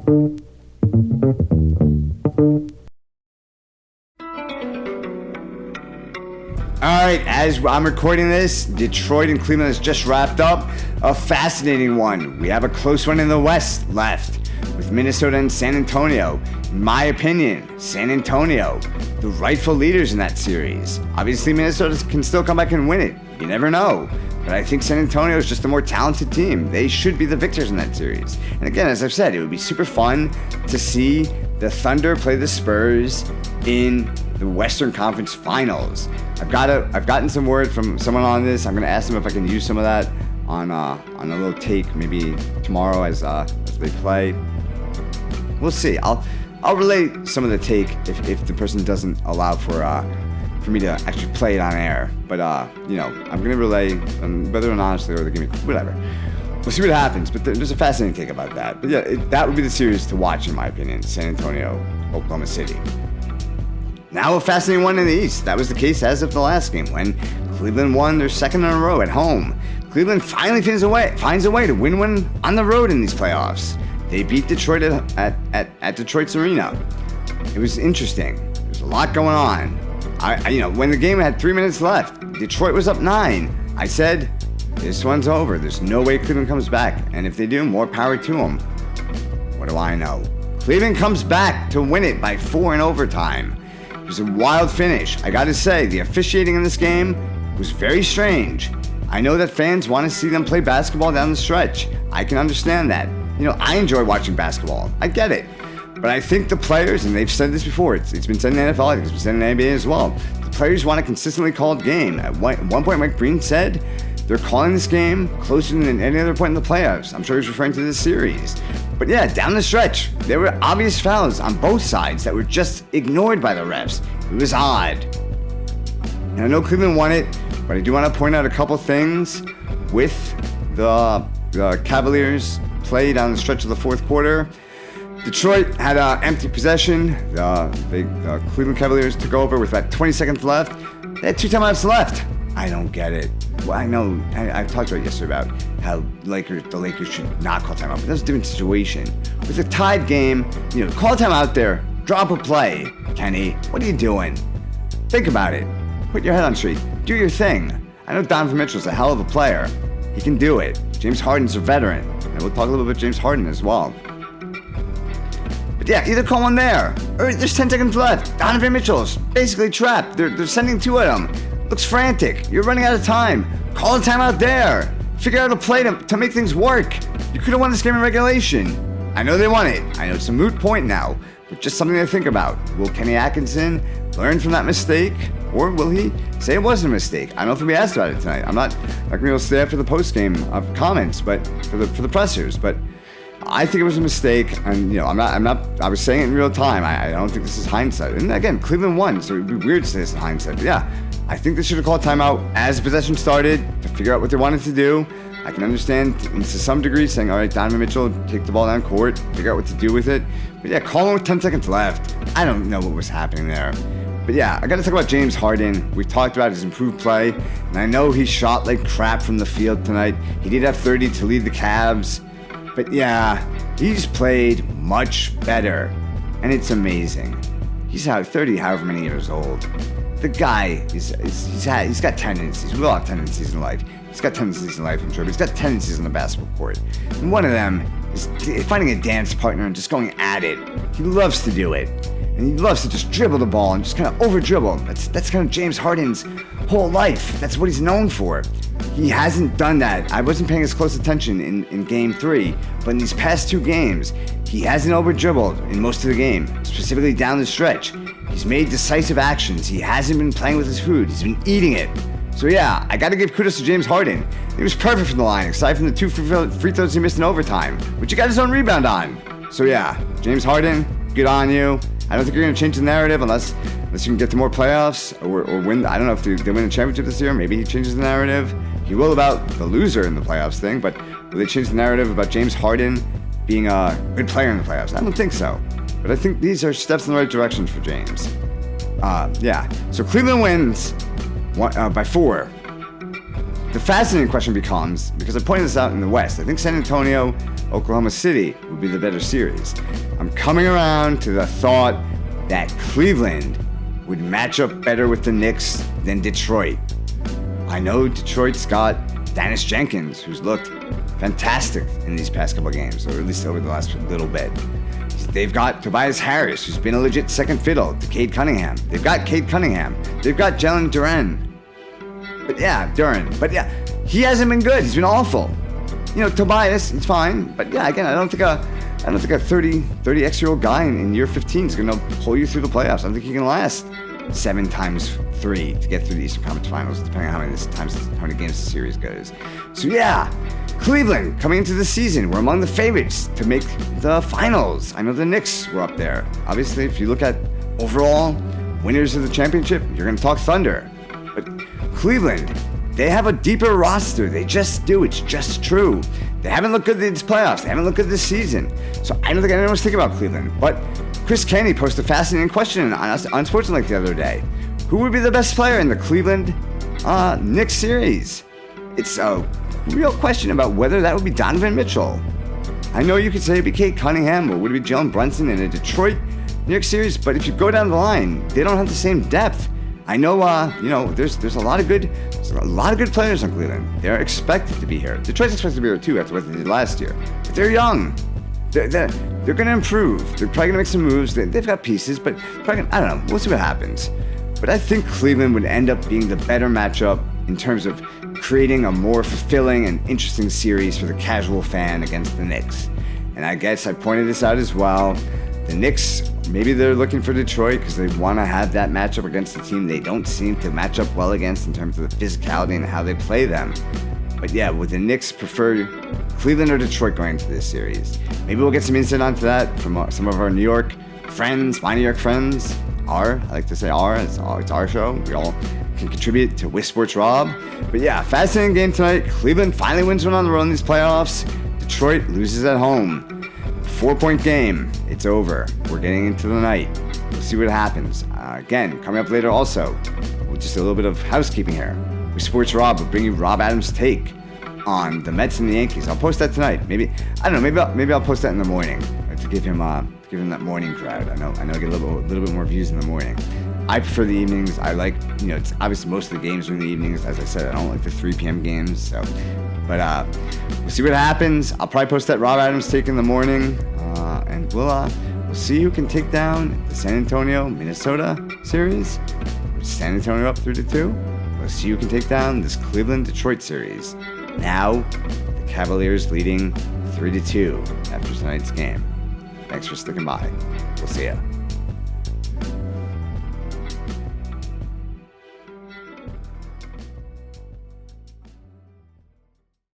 All right, as I'm recording this, Detroit and Cleveland has just wrapped up a fascinating one. We have a close one in the West left with Minnesota and San Antonio. In my opinion, San Antonio, the rightful leaders in that series. Obviously, Minnesota can still come back and win it. You never know. But I think San Antonio is just a more talented team. They should be the victors in that series. And again, as I've said, it would be super fun to see the Thunder play the Spurs in the Western Conference Finals. I've gotten some word from someone on this. I'm gonna ask them if I can use some of that on a little take maybe tomorrow as they play. We'll see. I'll relay some of the take if the person doesn't allow for me to actually play it on air. But I'm gonna relay whether or not honestly or they give me whatever. We'll see what happens. But there's a fascinating take about that. But yeah, that would be the series to watch in my opinion. San Antonio, Oklahoma City. Now a fascinating one in the East. That was the case as of the last game when Cleveland won their second in a row at home. Cleveland finally finds a way to win one on the road in these playoffs. They beat Detroit at Detroit's arena. It was interesting. There's a lot going on. When the game had 3 minutes left, Detroit was up 9. I said, this one's over. There's no way Cleveland comes back. And if they do, more power to them. What do I know? Cleveland comes back to win it by 4 in overtime. It was a wild finish. I gotta say, the officiating in this game was very strange. I know that fans want to see them play basketball down the stretch. I can understand that. I enjoy watching basketball. I get it. But I think the players, and they've said this before, it's been said in the NFL, I think it's been said in the NBA as well, the players want a consistently called game. At one point, Mike Breen said they're calling this game closer than any other point in the playoffs. I'm sure he's referring to this series. But yeah, down the stretch, there were obvious fouls on both sides that were just ignored by the refs. It was odd. And I know Cleveland won it, but I do want to point out a couple things with the Cavaliers play down the stretch of the fourth quarter. Detroit had empty possession. The Cleveland Cavaliers took over with about 20 seconds left. They had 2 timeouts left. I don't get it. Well, I know, I talked about it yesterday about how the Lakers should not call timeout, but that's a different situation. With a tied game, call a timeout there, drop a play. Kenny, what are you doing? Think about it. Put your head on straight. Do your thing. I know Donovan Mitchell's a hell of a player. He can do it. James Harden's a veteran. And we'll talk a little bit about James Harden as well. But yeah, either call one there, or there's 10 seconds left. Donovan Mitchell's basically trapped. They're sending 2 at him. Looks frantic. You're running out of time. Call a timeout there. Figure out a play to make things work. You could have won this game in regulation. I know they won it. I know it's a moot point now, but just something to think about. Will Kenny Atkinson learn from that mistake, or will he say it wasn't a mistake? I don't know if he'll be asked about it tonight. I'm not going to be able to stay up for the post-game comments, but for the pressers. But I think it was a mistake, and I was saying it in real time. I don't think this is hindsight. And again, Cleveland won, so it'd be weird to say this is hindsight. But yeah, I think they should have called timeout as possession started to figure out what they wanted to do. I can understand to some degree saying, all right, Donovan Mitchell, take the ball down court, figure out what to do with it. But yeah, call him with 10 seconds left. I don't know what was happening there. But yeah, I got to talk about James Harden. We've talked about his improved play, and I know he shot like crap from the field tonight. He did have 30 to lead the Cavs. But yeah, he's played much better, and it's amazing. He's 30 however many years old. The guy, he's got tendencies. We all have tendencies in life. He's got tendencies in life, I'm sure, but he's got tendencies on the basketball court. And one of them is finding a dance partner and just going at it. He loves to do it. And he loves to just dribble the ball and just kind of over-dribble. That's kind of James Harden's whole life. That's what he's known for. He hasn't done that. I wasn't paying as close attention in Game 3, but in these past 2 games, he hasn't over-dribbled in most of the game, specifically down the stretch. He's made decisive actions. He hasn't been playing with his food. He's been eating it. So yeah, I got to give kudos to James Harden. He was perfect from the line, aside from the 2 free throws he missed in overtime, which he got his own rebound on. So yeah, James Harden, good on you. I don't think you're going to change the narrative unless you can get to more playoffs or win. I don't know if they win a championship this year. Maybe he changes the narrative. He will about the loser in the playoffs thing, but will they change the narrative about James Harden being a good player in the playoffs? I don't think so. But I think these are steps in the right direction for James. Yeah. So Cleveland wins by 4. The fascinating question becomes, because I pointed this out in the West, I think San Antonio Oklahoma City would be the better series. I'm coming around to the thought that Cleveland would match up better with the Knicks than Detroit. I know Detroit's got Dennis Jenkins, who's looked fantastic in these past couple of games, or at least over the last little bit. They've got Tobias Harris, who's been a legit second fiddle to Cade Cunningham. They've got Cade Cunningham. They've got Jalen Duren. But yeah, he hasn't been good. He's been awful. Tobias, he's fine. But yeah, again, I don't think a 30x-year-old guy in year 15 is going to pull you through the playoffs. I don't think he can last 7 times 3 to get through the Eastern Conference Finals, depending on how many games the series goes. So yeah, Cleveland, coming into the season, were among the favorites to make the finals. I know the Knicks were up there. Obviously, if you look at overall winners of the championship, you're going to talk Thunder. But Cleveland, they have a deeper roster. They just do. It's just true. They haven't looked good in these playoffs. They haven't looked good this season. So I don't think anyone was thinking about Cleveland. But Chris Kenny posted a fascinating question on Sports Link the other day. Who would be the best player in the Cleveland Knicks series? It's a real question about whether that would be Donovan Mitchell. I know you could say it'd be Cade Cunningham, or would it be Jalen Brunson in a Detroit Knicks series, but if you go down the line, they don't have the same depth. I know, there's a lot of good players on Cleveland. They're expected to be here. Detroit's expected to be here too after what they did last year. But they're young. They're going to improve. They're probably going to make some moves. They've got pieces, but I don't know. We'll see what happens. But I think Cleveland would end up being the better matchup in terms of creating a more fulfilling and interesting series for the casual fan against the Knicks. And I guess I pointed this out as well. The Knicks, maybe they're looking for Detroit because they want to have that matchup against the team they don't seem to match up well against in terms of the physicality and how they play them. But yeah, would the Knicks prefer Cleveland or Detroit going into this series? Maybe we'll get some insight onto that from some of our New York friends, my New York friends. I like to say it's our show. We all can contribute to Wish Sports Rob. But yeah, fascinating game tonight. Cleveland finally wins one on the road in these playoffs. Detroit loses at home. 4-point game. It's over. We're getting into the night. We'll see what happens. Again, coming up later also, with just a little bit of housekeeping here. Wish Sports Rob will bring you Rob Adams' take on the Mets and the Yankees. I'll post that tonight. Maybe I'll post that in the morning to give him that morning crowd. I know I get a little bit more views in the morning. I prefer the evenings. I like, it's obviously most of the games are in the evenings. As I said, I don't like the 3 p.m. games. So, but we'll see what happens. I'll probably post that Rob Adams take in the morning, and we'll see who can take down the San Antonio Minnesota series, which is San Antonio up 3-2. We'll see who can take down this Cleveland Detroit series. Now, the Cavaliers leading 3-2 after tonight's game. Thanks for sticking by. We'll see ya.